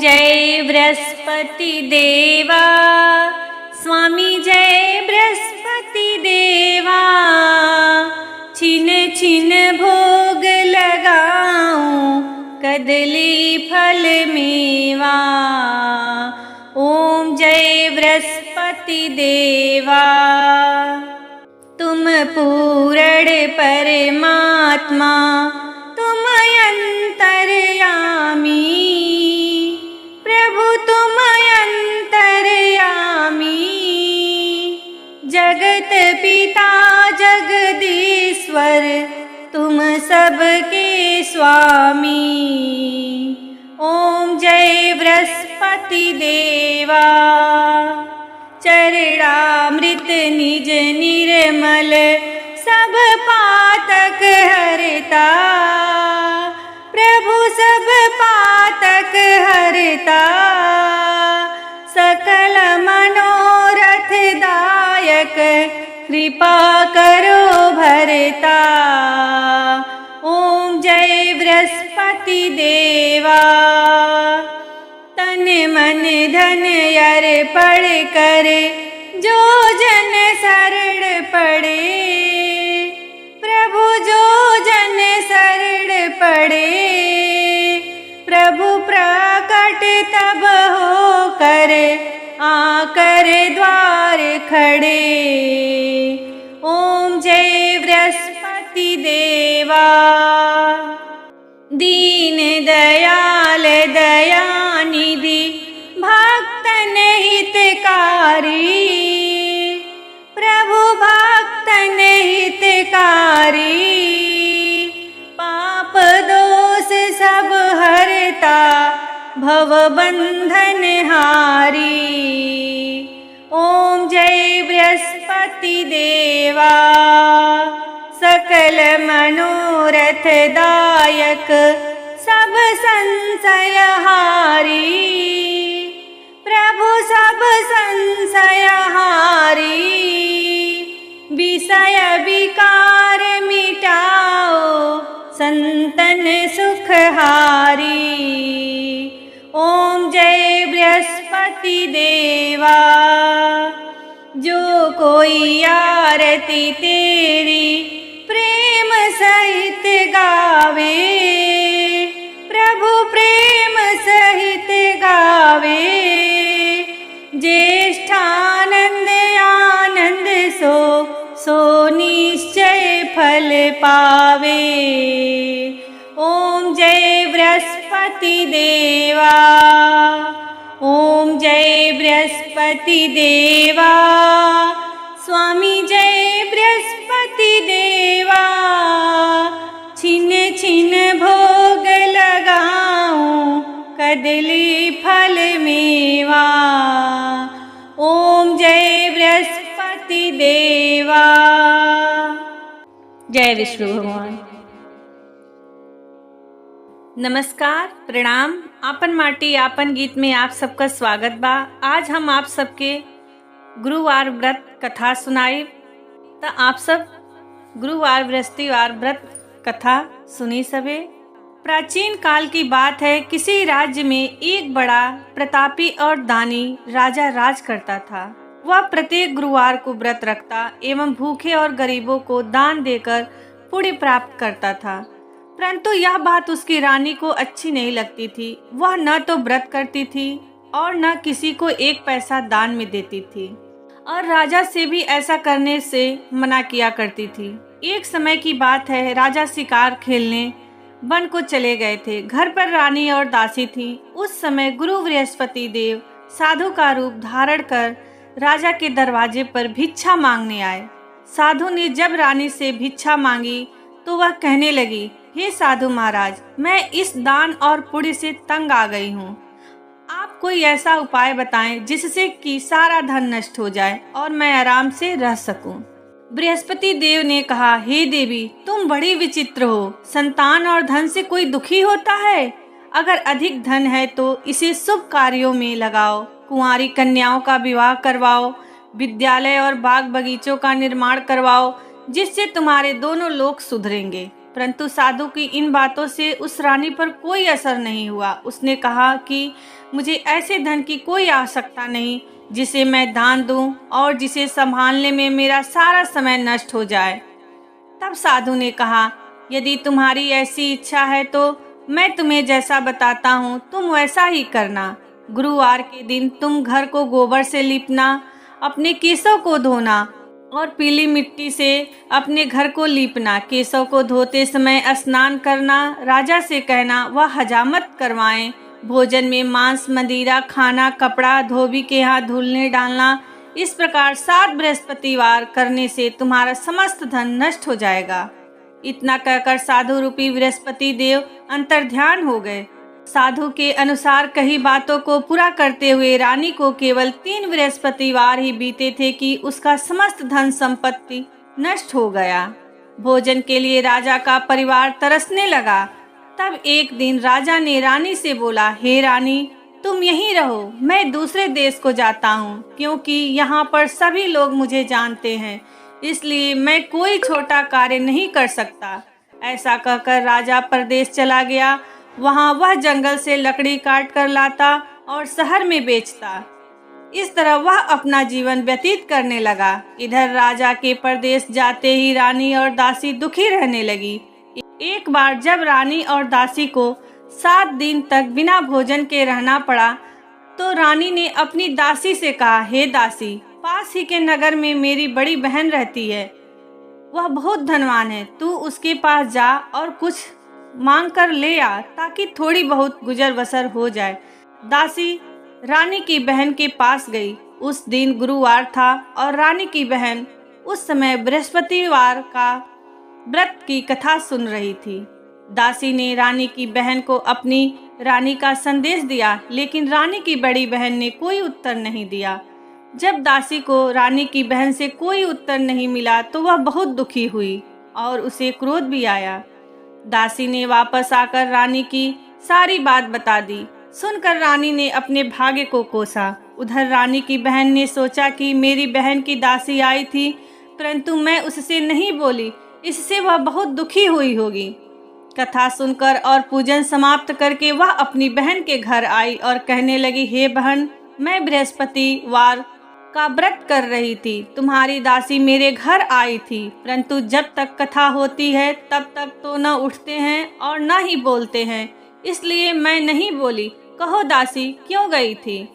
जय बृहस्पति देवा, स्वामी जय बृहस्पति देवा। छिन छिन भोग लगाऊं, कदली फल मेवा। ओम जय बृहस्पति देवा। तुम पूर्ण परमात्मा, तुम अंतर्यामी, प्रभु तुम अंतर्यामी। जगत पिता जगदीश्वर, तुम सबके स्वामी। ओम जय बृहस्पति देवा। चरणामृत निज निर्मल, सब पातक हरता। प्रभु सब पातक हरता, सकल मनोरथ दायक, कृपा करो भरता। ओम जय बृहस्पति देवा। तन मन धन अर्पण कर, जो जन शरण पड़े। प्रभु जो जन शरण पड़े, प्रभु प्रकट तब हो कर, आकर द्वार खड़े। ओम जय बृहस्पति देवा। दीन दयाल दयानिधि, भक्तन हितकारी। प्रभु भक्तन हितकारी, पाप दोष सब हरता, भव बंधन हारी। ओम जय बृहस्पति देवा। सकल मनोरथ दायक, सब संशय हारी। प्रभु सब संशय हारी, विषय विकार मिटाओ, संतन सुख हारी। ओम जय बृहस्पति देवा। जो कोई आरती तेरी प्रेम सहित गावे, प्रभु प्रेम सहित गावे। ज्येष्ठानंद आनंद सो निश्चय फल पावे। ओम जय बृहस्पति देवा। ओम जय बृहस्पति देवा। स्वामी जय बृहस्पति देवा। छिन छिन भोग लगाऊं, कदली फल मेवा। ओम जय बृहस्पति देवा। जय विष्णु भगवान। नमस्कार, प्रणाम। आपन माटी आपन गीत में आप सबका स्वागत बा। आज हम आप सबके गुरुवार व्रत कथा सुनाई। तो आप सब गुरुवार बृहस्पतिवार व्रत कथा सुनी सबे। प्राचीन काल की बात है, किसी राज्य में एक बड़ा प्रतापी और दानी राजा राज करता था। वह प्रत्येक गुरुवार को व्रत रखता एवं भूखे और गरीबों को दान देकर पुण्य प्राप्त करता था। परंतु यह बात उसकी रानी को अच्छी नहीं लगती थी। वह न तो व्रत करती थी और न किसी को एक पैसा दान में देती थी, और राजा से भी ऐसा करने से मना किया करती थी। एक समय की बात है, राजा शिकार खेलने वन को चले गए थे। घर पर रानी और दासी थी। उस समय गुरु बृहस्पति देव साधु का रूप धारण कर राजा के दरवाजे पर भिक्षा मांगने आए। साधु ने जब रानी से भिक्षा मांगी तो वह कहने लगी, हे साधु महाराज, मैं इस दान और पुण्य से तंग आ गई हूँ। आप कोई ऐसा उपाय बताएं जिससे कि सारा धन नष्ट हो जाए और मैं आराम से रह सकूं। बृहस्पति देव ने कहा, हे देवी, तुम बड़ी विचित्र हो। संतान और धन से कोई दुखी होता है? अगर अधिक धन है तो इसे शुभ कार्यों में लगाओ। कुंवारी कन्याओं का विवाह करवाओ, विद्यालय और बाग बगीचों का निर्माण करवाओ, जिससे तुम्हारे दोनों लोग सुधरेंगे। परंतु साधु की इन बातों से उस रानी पर कोई असर नहीं हुआ। उसने कहा कि मुझे ऐसे धन की कोई आवश्यकता नहीं जिसे मैं दान दूं और जिसे संभालने में मेरा सारा समय नष्ट हो जाए। तब साधु ने कहा, यदि तुम्हारी ऐसी इच्छा है तो मैं तुम्हें जैसा बताता हूँ तुम वैसा ही करना। गुरुवार के दिन तुम घर को गोबर से लीपना, अपने केशों को धोना और पीली मिट्टी से अपने घर को लीपना। केशों को धोते समय स्नान करना, राजा से कहना वह हजामत करवाएं। भोजन में मांस, मदिरा खाना, कपड़ा धोबी के यहाँ धुलने डालना। इस प्रकार 7 बृहस्पतिवार करने से तुम्हारा समस्त धन नष्ट हो जाएगा। इतना कहकर साधु रूपी बृहस्पति देव अंतर्ध्यान हो गए। साधु के अनुसार कही बातों को पूरा करते हुए रानी को केवल 3 बृहस्पतिवार ही बीते थे कि उसका समस्त धन संपत्ति नष्ट हो गया। भोजन के लिए राजा का परिवार तरसने लगा। तब एक दिन राजा ने रानी से बोला, हे रानी, तुम यहीं रहो, मैं दूसरे देश को जाता हूँ, क्योंकि यहाँ पर सभी लोग मुझे जानते हैं, इसलिए मैं कोई छोटा कार्य नहीं कर सकता। ऐसा कहकर राजा परदेश चला गया। वहाँ वह जंगल से लकड़ी काट कर लाता और शहर में बेचता। इस तरह वह अपना जीवन व्यतीत करने लगा। इधर राजा के परदेश जाते ही रानी और दासी दुखी रहने लगी। एक बार जब रानी और दासी को 7 दिन तक बिना भोजन के रहना पड़ा तो रानी ने अपनी दासी से कहा, हे दासी, पास ही के नगर में मेरी बड़ी बहन रहती है, वह बहुत धनवान है, तू उसके पास जा और कुछ मांग कर ले आ ताकि थोड़ी बहुत गुजर बसर हो जाए। दासी रानी की बहन के पास गई। उस दिन गुरुवार था और रानी की बहन उस समय बृहस्पतिवार का व्रत की कथा सुन रही थी। दासी ने रानी की बहन को अपनी रानी का संदेश दिया, लेकिन रानी की बड़ी बहन ने कोई उत्तर नहीं दिया। जब दासी को रानी की बहन से कोई उत्तर नहीं मिला तो वह बहुत दुखी हुई और उसे क्रोध भी आया। दासी ने वापस आकर रानी की सारी बात बता दी। सुनकर रानी ने अपने भाग्य को कोसा। उधर रानी की बहन ने सोचा कि मेरी बहन की दासी आई थी, परंतु मैं उससे नहीं बोली, इससे वह बहुत दुखी हुई होगी। कथा सुनकर और पूजन समाप्त करके वह अपनी बहन के घर आई और कहने लगी, हे बहन, मैं बृहस्पतिवार का व्रत कर रही थी, तुम्हारी दासी मेरे घर आई थी, परंतु जब तक कथा होती है तब तक तो न उठते हैं और न ही बोलते हैं, इसलिए मैं नहीं बोली। कहो दासी, क्यों गई थी?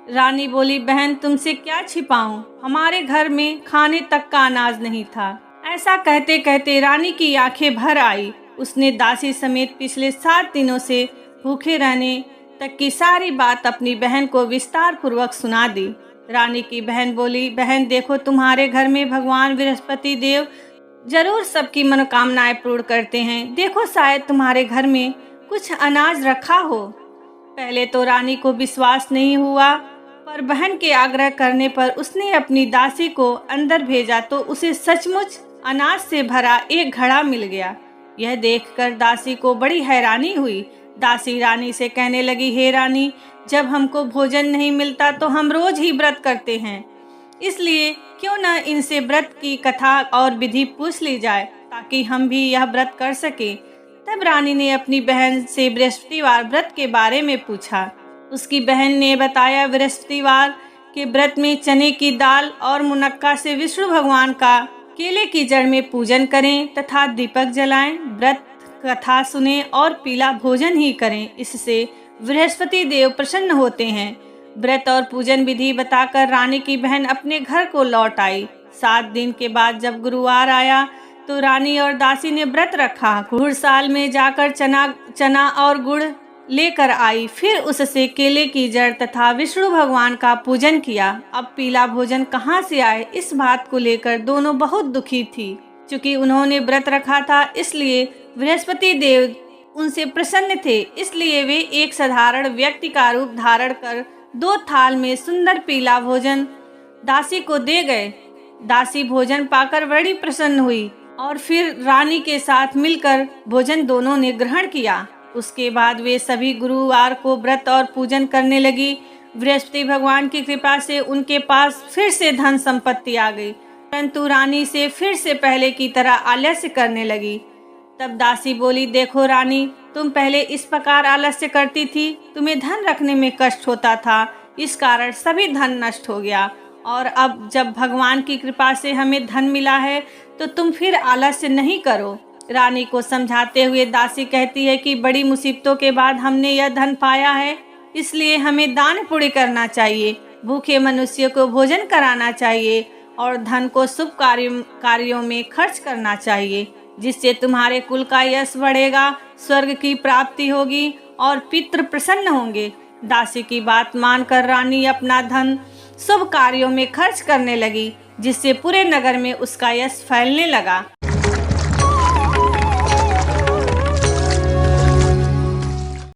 रानी बोली, बहन, तुमसे क्या छिपाऊं, हमारे घर में खाने तक का अनाज नहीं था। ऐसा कहते कहते रानी की आंखें भर आई। उसने दासी समेत पिछले 7 दिनों से भूखे रहने तक की सारी बात अपनी बहन को विस्तार पूर्वक सुना दी। रानी की बहन बोली, बहन देखो, तुम्हारे घर में भगवान बृहस्पति देव जरूर सबकी मनोकामनाएं पूर्ण करते हैं। देखो, शायद तुम्हारे घर में कुछ अनाज रखा हो। पहले तो रानी को विश्वास नहीं हुआ, पर बहन के आग्रह करने पर उसने अपनी दासी को अंदर भेजा तो उसे सचमुच अनाज से भरा एक घड़ा मिल गया। यह देखकर दासी को बड़ी हैरानी हुई। दासी रानी से कहने लगी, हे रानी, जब हमको भोजन नहीं मिलता तो हम रोज ही व्रत करते हैं, इसलिए क्यों न इनसे व्रत की कथा और विधि पूछ ली जाए ताकि हम भी यह व्रत कर सके। तब रानी ने अपनी बहन से बृहस्पतिवार व्रत के बारे में पूछा। उसकी बहन ने बताया, बृहस्पतिवार के व्रत में चने की दाल और मुनक्का से विष्णु भगवान का केले की जड़ में पूजन करें तथा दीपक जलाएं, व्रत कथा सुने और पीला भोजन ही करें, इससे बृहस्पति देव प्रसन्न होते हैं। व्रत और पूजन विधि बताकर रानी की बहन अपने घर को लौट आई। 7 दिन के बाद जब गुरुवार आया तो रानी और दासी ने व्रत रखा। घुड़साल में जाकर चना और गुड़ लेकर आई, फिर उससे केले की जड़ तथा विष्णु भगवान का पूजन किया। अब पीला भोजन कहाँ से आए, इस बात को लेकर दोनों बहुत दुखी थी। चूँकि उन्होंने व्रत रखा था, इसलिए बृहस्पति देव उनसे प्रसन्न थे, इसलिए वे एक साधारण व्यक्ति का रूप धारण कर 2 थाल में सुंदर पीला भोजन दासी को दे गए। दासी भोजन पाकर बड़ी प्रसन्न हुई और फिर रानी के साथ मिलकर भोजन दोनों ने ग्रहण किया। उसके बाद वे सभी गुरुवार को व्रत और पूजन करने लगी। बृहस्पति भगवान की कृपा से उनके पास फिर से धन संपत्ति आ गई, परंतु रानी से फिर से पहले की तरह आलस्य करने लगी। तब दासी बोली, देखो रानी, तुम पहले इस प्रकार आलस्य करती थी, तुम्हें धन रखने में कष्ट होता था, इस कारण सभी धन नष्ट हो गया। और अब जब भगवान की कृपा से हमें धन मिला है तो तुम फिर आलस्य नहीं करो। रानी को समझाते हुए दासी कहती है कि बड़ी मुसीबतों के बाद हमने यह धन पाया है, इसलिए हमें दान पुण्य करना चाहिए, भूखे मनुष्य को भोजन कराना चाहिए और धन को शुभ कार्यों में खर्च करना चाहिए, जिससे तुम्हारे कुल का यश बढ़ेगा, स्वर्ग की प्राप्ति होगी और पितृ प्रसन्न होंगे। दासी की बात मानकर रानी अपना धन शुभ कार्यों में खर्च करने लगी, जिससे पूरे नगर में उसका यश फैलने लगा।